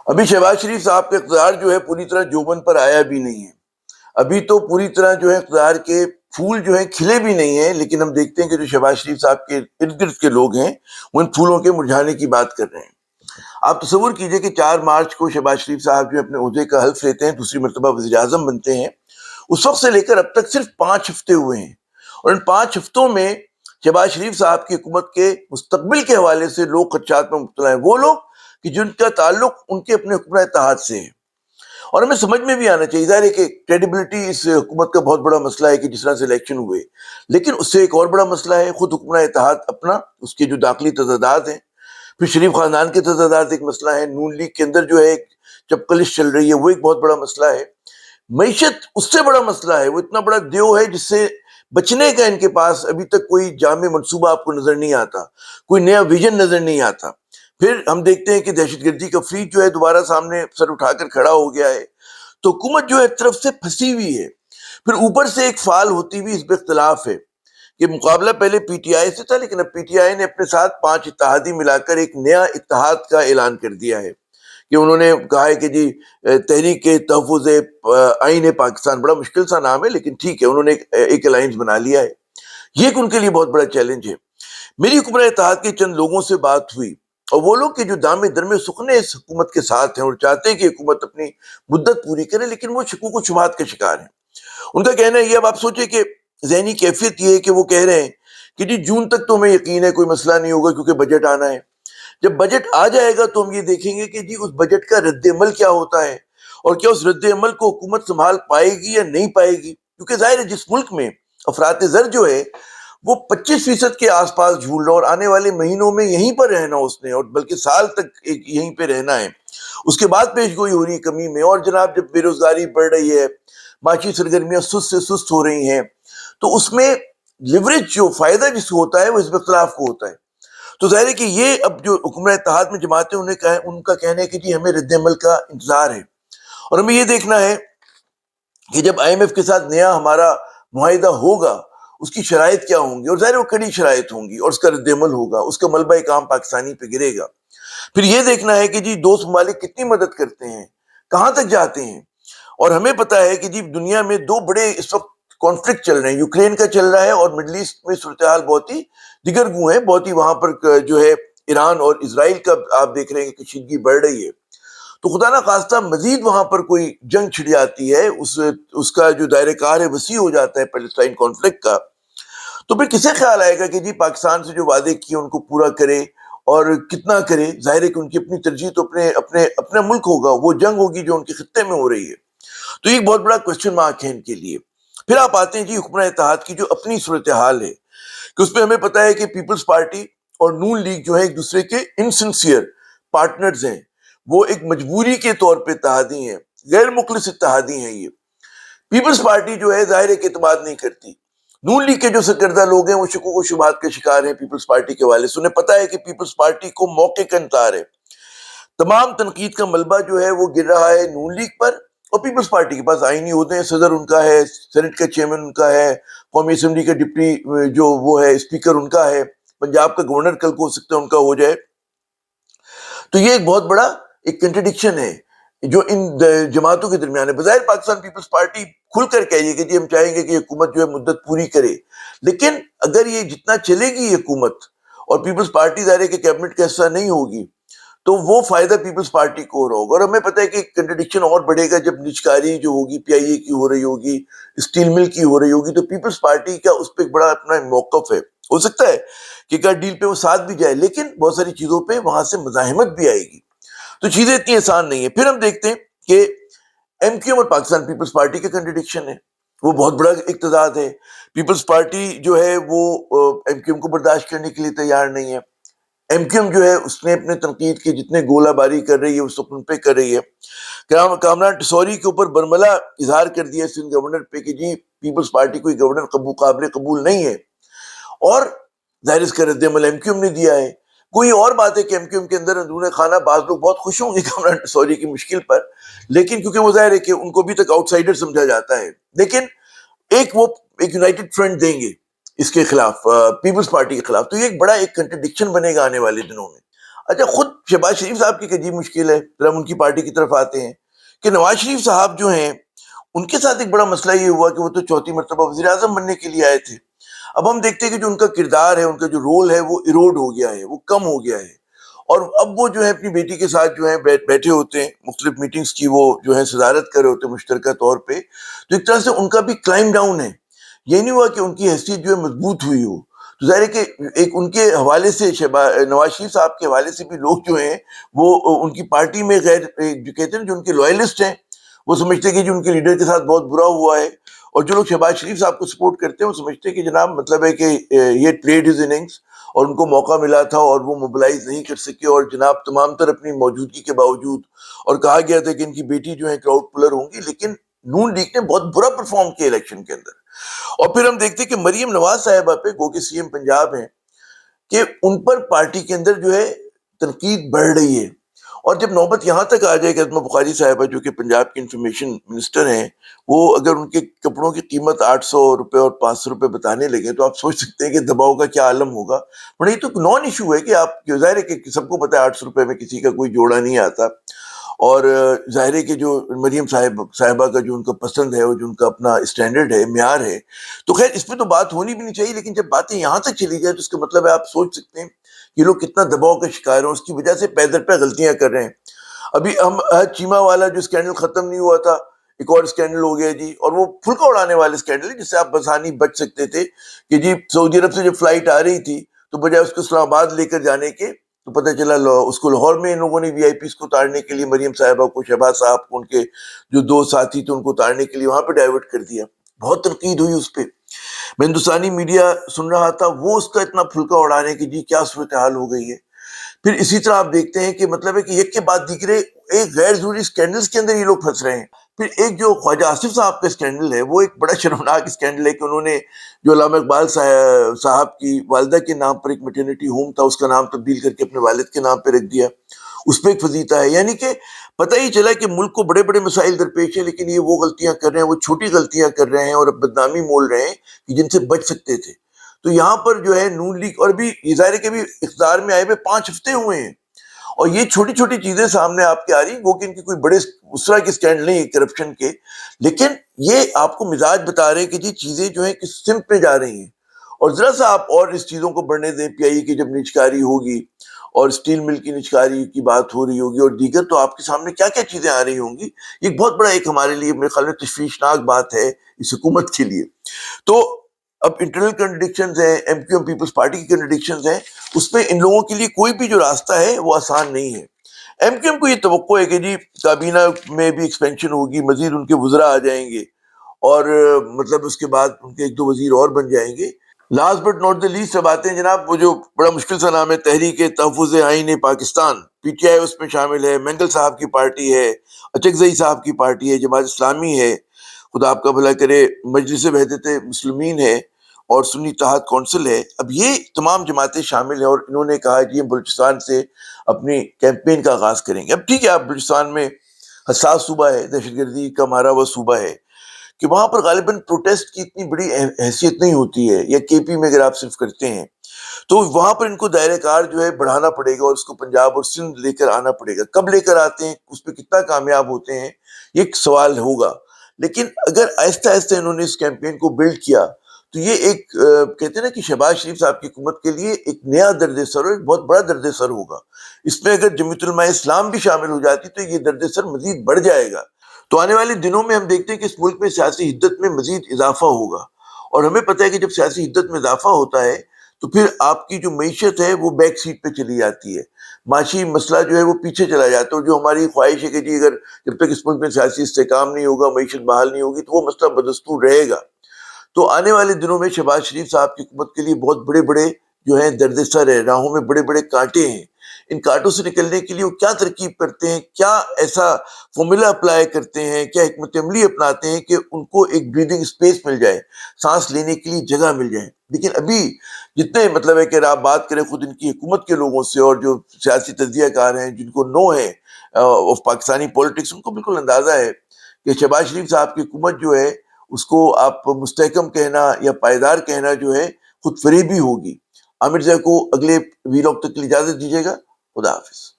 ابھی شہباز شریف صاحب کا اقتدار جو ہے پوری طرح جوبن پر آیا بھی نہیں ہے، ابھی تو پوری طرح جو ہے اقتدار کے پھول جو ہیں کھلے بھی نہیں ہیں، لیکن ہم دیکھتے ہیں کہ جو شہباز شریف صاحب کے ارد گرد کے لوگ ہیں وہ ان پھولوں کے مرجھانے کی بات کر رہے ہیں۔ آپ تصور کیجئے کہ 4 مارچ کو شہباز شریف صاحب جو اپنے عہدے کا حلف لیتے ہیں، دوسری مرتبہ وزیر اعظم بنتے ہیں، اس وقت سے لے کر اب تک صرف 5 ہفتے ہوئے ہیں، اور ان 5 ہفتوں میں شہباز شریف صاحب کی حکومت کے مستقبل کے حوالے سے لوگ خدشات میں مبتلا ہیں، وہ لوگ کہ جن کا تعلق ان کے اپنے حکمران اتحاد سے ہے۔ اور ہمیں سمجھ میں بھی آنا چاہیے، ظاہر ہے کہ کریڈیبلٹی اس حکومت کا بہت بڑا مسئلہ ہے کہ جس طرح سے الیکشن ہوئے، لیکن اس سے ایک اور بڑا مسئلہ ہے خود حکمران اتحاد اپنا، اس کے جو داخلی تضادات ہیں، پھر شریف خاندان کے تضادات ایک مسئلہ ہے، نون لیگ کے اندر جو ہے ایک چپکلش چل رہی ہے، وہ ایک بہت بڑا مسئلہ ہے، معیشت اس سے بڑا مسئلہ ہے، وہ اتنا بڑا دیو ہے جس سے بچنے کا ان کے پاس ابھی تک کوئی جامع منصوبہ آپ کو نظر نہیں آتا، کوئی نیا ویژن نظر نہیں آتا۔ پھر ہم دیکھتے ہیں کہ دہشت گردی کا فریج جو ہے دوبارہ سامنے سر اٹھا کر کھڑا ہو گیا ہے، تو حکومت جو ہے طرف سے پھنسی ہوئی ہے، پھر اوپر سے ایک فعال ہوتی ہوئی اس پہ اختلاف ہے کہ مقابلہ پہلے پی ٹی آئی سے تھا، لیکن اب پی ٹی آئی نے اپنے ساتھ 5 اتحادی ملا کر ایک نیا اتحاد کا اعلان کر دیا ہے کہ انہوں نے کہا ہے کہ جی تحریک تحفظ آئین پاکستان، بڑا مشکل سا نام ہے لیکن ٹھیک ہے، انہوں نے ایک الائنس بنا لیا ہے۔ یہ ایک ان کے لیے بہت بڑا چیلنج ہے۔ میری حکمران اتحاد کے چند لوگوں سے بات ہوئی، اور وہ لوگ کہ جو دامے درمے سخنے اس حکومت کے ساتھ ہیں اور چاہتے ہیں کہ حکومت اپنی مدت پوری کرے، لیکن وہ شکوک و شبہات کا شکار ہیں۔ ان کا کہنا ہے یہ، اب آپ سوچیں کہ ذہنی کیفیت یہ ہے کہ وہ کہہ رہے ہیں کہ جی جون تک تو ہمیں یقین ہے کوئی مسئلہ نہیں ہوگا کیونکہ بجٹ آنا ہے، جب بجٹ آ جائے گا تو ہم یہ دیکھیں گے کہ جی اس بجٹ کا رد عمل کیا ہوتا ہے، اور کیا اس رد عمل کو حکومت سنبھال پائے گی یا نہیں پائے گی، کیونکہ ظاہر ہے جس ملک میں افراط زر جو ہے وہ 25% کے آس پاس جھول رہا، اور آنے والے مہینوں میں یہیں پر رہنا اس نے، اور بلکہ سال تک یہیں پہ رہنا ہے، اس کے بعد پیش گوئی ہو رہی ہے کمی میں، اور جناب جب بے روزگاری بڑھ رہی ہے، معاشی سرگرمیاں سست سے سست ہو رہی ہیں، تو اس میں لیوریج جو فائدہ جس کو ہوتا ہے وہ حزب اختلاف کو ہوتا ہے۔ تو ظاہر ہے کہ یہ اب جو حکمران اتحاد میں جماعتیں ان کا کہنا ہے کہ جی ہمیں رد عمل کا انتظار ہے، اور ہمیں یہ دیکھنا ہے کہ جب آئی ایم ایف کے ساتھ نیا ہمارا معاہدہ ہوگا اس کی شرائط کیا ہوں گی، اور ظاہر وہ کڑی شرائط ہوں گی، اور اس کا رد عمل ہوگا، اس کا ملبہ کام پاکستانی پہ گرے گا۔ پھر یہ دیکھنا ہے کہ جی دوست ممالک کتنی مدد کرتے ہیں، کہاں تک جاتے ہیں، اور ہمیں پتا ہے کہ جی دنیا میں 2 بڑے اس وقت کانفلکٹ چل رہے ہیں، یوکرین کا چل رہا ہے، اور مڈل ایسٹ میں صورتحال بہت ہی دیگر گوں ہے، بہت ہی وہاں پر جو ہے ایران اور اسرائیل کا آپ دیکھ رہے ہیں کہ کشیدگی بڑھ رہی ہے، تو خدا نہ خواستہ مزید وہاں پر کوئی جنگ چھڑ جاتی ہے، اس کا جو دائرہ کار ہے وسیع ہو جاتا ہے پیلسٹائن کانفلکٹ کا، تو پھر کسے خیال آئے گا کہ جی پاکستان سے جو وعدے کیے ان کو پورا کرے، اور کتنا کرے؟ ظاہر ہے کہ ان کی اپنی ترجیح تو اپنا ملک ہوگا، وہ جنگ ہوگی جو ان کے خطے میں ہو رہی ہے، تو یہ بہت بڑا کوسچن مارک ہے ان کے لیے۔ پھر آپ آتے ہیں جی حکمران اتحاد کی جو اپنی صورتحال ہے، کہ اس پہ ہمیں پتا ہے کہ پیپلز پارٹی اور نون لیگ جو ہے ایک دوسرے کے انسنسیئر پارٹنرز ہیں، وہ ایک مجبوری کے طور پہ اتحادی ہیں، غیر مخلص اتحادی ہیں۔ یہ پیپلز پارٹی جو ہے ظاہر ہے کہ اعتماد نہیں کرتی، نون لیگ کے جو سرکردہ لوگ ہیں وہ شکوک و شبہات کے شکار ہیں پیپلز پارٹی کے حوالے سے، انہیں پتا ہے کہ پیپلز پارٹی کو موقع کا انتظار ہے، تمام تنقید کا ملبہ جو ہے وہ گر رہا ہے نون لیگ پر، اور پیپلز پارٹی کے پاس آئینی عہدے ہیں، صدر ان کا ہے، سینٹ کا چیئرمین ان کا ہے، قومی اسمبلی کا ڈپٹی جو وہ ہے اسپیکر ان کا ہے، پنجاب کا گورنر کل کو ہو سکتا ہے ان کا ہو جائے۔ تو یہ ایک بہت بڑا ایک کنٹرڈکشن ہے جو ان جماعتوں کے درمیان ہے۔ بظاہر پاکستان پیپلز پارٹی کھل کر کہیے کہ جی ہم چاہیں گے کہ یہ حکومت جو ہے مدت پوری کرے، لیکن اگر یہ جتنا چلے گی یہ حکومت اور پیپلز پارٹی ظاہر ہے کہ کیبنٹ کا حصہ نہیں ہوگی، تو وہ فائدہ پیپلز پارٹی کو ہو رہا ہوگا، اور ہمیں پتہ ہے کہ کنٹرڈکشن اور بڑھے گا جب نجکاری جو ہوگی پی آئی اے کی ہو رہی ہوگی، اسٹیل مل کی ہو رہی ہوگی، تو پیپلز پارٹی کا اس پہ ایک بڑا اپنا موقف ہے، ہو سکتا ہے کہ اگر ڈیل پہ وہ ساتھ بھی جائے، لیکن بہت ساری چیزوں پہ وہاں سے مزاحمت بھی آئے گی، تو چیزیں اتنی آسان نہیں ہیں۔ پھر ہم دیکھتے ہیں کہ ایم کیو ایم اور پاکستان پیپلز پارٹی کا کنٹرڈکشن ہے، وہ بہت بڑا اقتضاد ہے۔ پیپلز پارٹی جو ہے وہ ایم کیو ایم کو برداشت کرنے کے لیے تیار نہیں ہے، ایم کیو ایم جو ہے اس نے اپنے تنقید کے جتنے گولہ باری کر رہی ہے اس وقت ان پہ کر رہی ہے۔ کامران ٹسوری کے اوپر برملا اظہار کر دیا سندھ گورنر پہ کہ جی پیپلز پارٹی کوئی گورنر قابل قبول نہیں ہے، اور ظاہر اس کا رد عمل ایم کیو ایم نے دیا ہے۔ کوئی اور بات ہے کہ ایم کیو ایم کے اندر اندرون خانہ بعض لوگ بہت خوش ہوں گے کامران ٹسوری کی مشکل پر، لیکن کیونکہ وہ ظاہر ہے کہ ان کو بھی تک آؤٹ سائڈر سمجھا جاتا ہے، لیکن وہ ایک یونائٹڈ فرنٹ دیں گے اس کے خلاف، پیپلز پارٹی کے خلاف، تو یہ ایک بڑا ایک کنٹرڈکشن بنے گا آنے والے دنوں میں۔ اچھا خود شہباز شریف صاحب کی ایک عجیب مشکل ہے، پھر ہم ان کی پارٹی کی طرف آتے ہیں کہ نواز شریف صاحب جو ہیں ان کے ساتھ ایک بڑا مسئلہ یہ ہوا کہ وہ تو چوتھی مرتبہ وزیر اعظم بننے کے لیے آئے تھے. اب ہم دیکھتے ہیں کہ جو ان کا کردار ہے، ان کا جو رول ہے وہ ایروڈ ہو گیا ہے، وہ کم ہو گیا ہے. اور اب وہ جو ہے اپنی بیٹی کے ساتھ جو ہے بیٹھے ہوتے ہیں، مختلف میٹنگز کی وہ جو ہے صدارت کر رہے ہوتے ہیں مشترکہ طور پہ. تو ایک طرح سے ان کا بھی کلائم ڈاؤن ہے. یہ نہیں ہوا کہ ان کی حیثیت جو ہے مضبوط ہوئی ہو. تو ظاہر ہے کہ ایک ان کے حوالے سے نواز شریف صاحب کے حوالے سے بھی لوگ جو ہیں وہ ان کی پارٹی میں غیر جو کہتے ہیں جو ان کے لوائلسٹ ہیں وہ سمجھتے ہیں کہ جو ان کے لیڈر کے ساتھ بہت برا ہوا ہے. اور جو لوگ شہباز شریف صاحب کو سپورٹ کرتے ہیں وہ سمجھتے ہیں کہ جناب مطلب ہے کہ یہ پلیڈ ہز اننگز اور ان کو موقع ملا تھا اور وہ موبلائز نہیں کر سکے، اور جناب تمام تر اپنی موجودگی کے باوجود، اور کہا گیا تھا کہ ان کی بیٹی جو ہے کراؤڈ پلر ہوں گی، لیکن نون لیگ نے بہت برا پرفارم کیا الیکشن کے اندر. اور پھر ہم دیکھتے ہیں کہ مریم نواز صاحبہ پہ گو کہ سی ایم پنجاب ہیں کہ ان پر پارٹی کے اندر جو ہے تنقید بڑھ رہی ہے. اور جب نوبت یہاں تک آ جائے کہ اسما بخاری صاحبہ جو کہ پنجاب کی انفارمیشن منسٹر ہیں، وہ اگر ان کے کپڑوں کی قیمت 800 روپے اور 500 روپے بتانے لگے تو آپ سوچ سکتے ہیں کہ دباؤ کا کیا عالم ہوگا. بڑا یہ تو نان ایشو ہے کہ آپ ظاہر ہے کہ سب کو پتا ہے 800 روپے میں کسی کا کوئی جوڑا نہیں آتا. اور ظاہر ہے کہ جو مریم صاحبہ کا جو ان کا پسند ہے اور جو ان کا اپنا اسٹینڈرڈ ہے، معیار ہے، تو خیر اس پہ تو بات ہونی بھی نہیں چاہیے. لیکن جب باتیں یہاں تک چلی جائے تو اس کا مطلب ہے آپ سوچ سکتے ہیں کہ لوگ کتنا دباؤ کا شکار ہیں، اس کی وجہ سے پے در پہ غلطیاں کر رہے ہیں. ابھی ہم چیمہ والا جو اسکینڈل ختم نہیں ہوا تھا، ایک اور اسکینڈل ہو گیا جی، اور وہ پھلکا اڑانے والے اسکینڈل ہے جس سے آپ بسانی بچ سکتے تھے کہ جی سعودی عرب سے جب فلائٹ آ رہی تھی تو بجائے اس کو اسلام آباد لے کر جانے کے تو پتہ چلا اس کو لاہور میں ان لوگوں نے وی آئی پیز کو اتارنے کے لیے مریم صاحبہ کو، شہباز صاحب کو، ان کے جو دو ساتھی تھے ان کو اتارنے کے لیے وہاں پہ ڈائیورٹ کر دیا. بہت تنقید ہوئی اس پہ. میں ہندوستانی میڈیا سن رہا تھا، وہ اس کا اتنا پھلکا اڑانے کی جی کیا صورتحال ہو گئی ہے. پھر اسی طرح آپ دیکھتے ہیں کہ مطلب ہے کہ ایک کے بعد دیگرے ایک غیر ضروری اسکینڈلز کے اندر یہ لوگ پھنس رہے ہیں. پھر ایک جو خواجہ آصف صاحب کا اسکینڈل ہے وہ ایک بڑا شرمناک اسکینڈل ہے کہ انہوں نے جو علامہ اقبال صاحب کی والدہ کے نام پر ایک میٹرنٹی ہوم تھا اس کا نام تبدیل کر کے اپنے والد کے نام پہ رکھ دیا. اس پہ ایک فضیحہ ہے. یعنی کہ پتہ ہی چلا کہ ملک کو بڑے بڑے مسائل درپیش ہیں، لیکن یہ وہ غلطیاں کر رہے ہیں، وہ چھوٹی غلطیاں کر رہے ہیں اور بدنامی مول رہے ہیں کہ جن سے بچ سکتے تھے. تو یہاں پر جو ہے نون لیگ اور بھی ظاہر کے بھی اقتدار میں آئے ہوئے 5 ہفتے ہوئے ہیں اور یہ چھوٹی چھوٹی چیزیں سامنے آپ کے آ رہی، وہ کہ ان کی کوئی بڑے اس طرح کے اسکینڈل نہیں ہے کرپشن کے، لیکن یہ آپ کو مزاج بتا رہے ہیں کہ جی چیزیں جو ہیں کس سمت میں جا رہی ہیں. اور ذرا سا آپ اور اس چیزوں کو بڑھنے دیں، پی آئی اے کی جب نجکاری ہوگی اور اسٹیل مل کی نجکاری کی بات ہو رہی ہوگی اور دیگر، تو آپ کے سامنے کیا کیا چیزیں آ رہی ہوں گی. یہ ایک بہت بڑا ایک ہمارے لیے میرے خیال میں تشویشناک بات ہے اس حکومت کے لیے. تو اب انٹرنل کنٹرڈکشنز ہیں، M Q M Peoples Party کی کنٹرڈکشنز ہیں، اس میں ان لوگوں کے لیے کوئی بھی جو راستہ ہے وہ آسان نہیں ہے. ایم کیو ایم کو یہ توقع ہے کہ جی کابینہ میں بھی ایکسپینشن ہوگی، مزید ان کے وزراء آ جائیں گے اور مطلب اس کے بعد ان کے 1-2 وزیر اور بن جائیں گے. Last but not the least اب آتے ہیں جناب وہ جو بڑا مشکل سا نام ہے تحریک تحفظ آئین پاکستان، پی ٹی آئی اس میں شامل ہے، مینگل صاحب کی پارٹی ہے، اچکزئی صاحب کی پارٹی ہے، جماعت اسلامی ہے، خدا آپ کا بھلا کرے مجلس وحدت مسلمین ہے اور سنی اتحاد کونسل ہے. اب یہ تمام جماعتیں شامل ہیں اور انہوں نے کہا کہ یہ بلوچستان سے اپنی کیمپین کا آغاز کریں گے. اب ٹھیک ہے، آپ بلوچستان میں حساس صوبہ ہے، دہشت گردی کا مارا ہوا صوبہ ہے کہ وہاں پر غالباً پروٹیسٹ کی اتنی بڑی حیثیت نہیں ہوتی ہے، یا کے پی میں اگر آپ صرف کرتے ہیں تو وہاں پر ان کو دائرہ کار جو ہے بڑھانا پڑے گا اور اس کو پنجاب اور سندھ لے کر آنا پڑے گا. کب لے کر آتے ہیں، اس پہ کتنا کامیاب ہوتے ہیں، یہ ایک سوال ہوگا. لیکن اگر آہستہ آہستہ انہوں نے اس کیمپین کو بلڈ کیا تو یہ ایک کہتے ہیں نا کہ شہباز شریف صاحب کی حکومت کے لیے ایک نیا درد سر اور ایک بہت بڑا درد سر ہوگا. اس میں اگر جمعیت علماء اسلام بھی شامل ہو جاتی تو یہ درد سر مزید بڑھ جائے گا. تو آنے والے دنوں میں ہم دیکھتے ہیں کہ اس ملک میں سیاسی حدت میں مزید اضافہ ہوگا، اور ہمیں پتہ ہے کہ جب سیاسی حدت میں اضافہ ہوتا ہے تو پھر آپ کی جو معیشت ہے وہ بیک سیٹ پہ چلی جاتی ہے، معاشی مسئلہ جو ہے وہ پیچھے چلا جاتا ہے. اور جو ہماری خواہش ہے کہ جی اگر جب تک اس ملک میں سیاسی استحکام نہیں ہوگا، معیشت بحال نہیں ہوگی، تو وہ مسئلہ بدستور رہے گا. تو آنے والے دنوں میں شہباز شریف صاحب کی حکومت کے لیے بہت بڑے بڑے جو ہیں درد سر ہے، راہوں میں بڑے بڑے کانٹے ہیں. ان کانٹوں سے نکلنے کے لیے وہ کیا ترکیب کرتے ہیں، کیا ایسا فارمولا اپلائی کرتے ہیں، کیا حکمت عملی اپناتے ہیں کہ ان کو ایک بریدنگ اسپیس مل جائے، سانس لینے کے لیے جگہ مل جائے. لیکن ابھی جتنے مطلب ہے کہ آپ بات کریں خود ان کی حکومت کے لوگوں سے اور جو سیاسی تجزیہ کار ہیں جن کو نو ہے آف پاکستانی پولیٹکس، ان کو بالکل اندازہ ہے کہ شہباز شریف صاحب کی حکومت جو ہے اس کو آپ مستحکم کہنا یا پائیدار کہنا جو ہے خود فریبی ہوگی. عامر صاحب کو اگلے ویلاگ تک کے لیے اجازت دیجیے گا. خدا حافظ.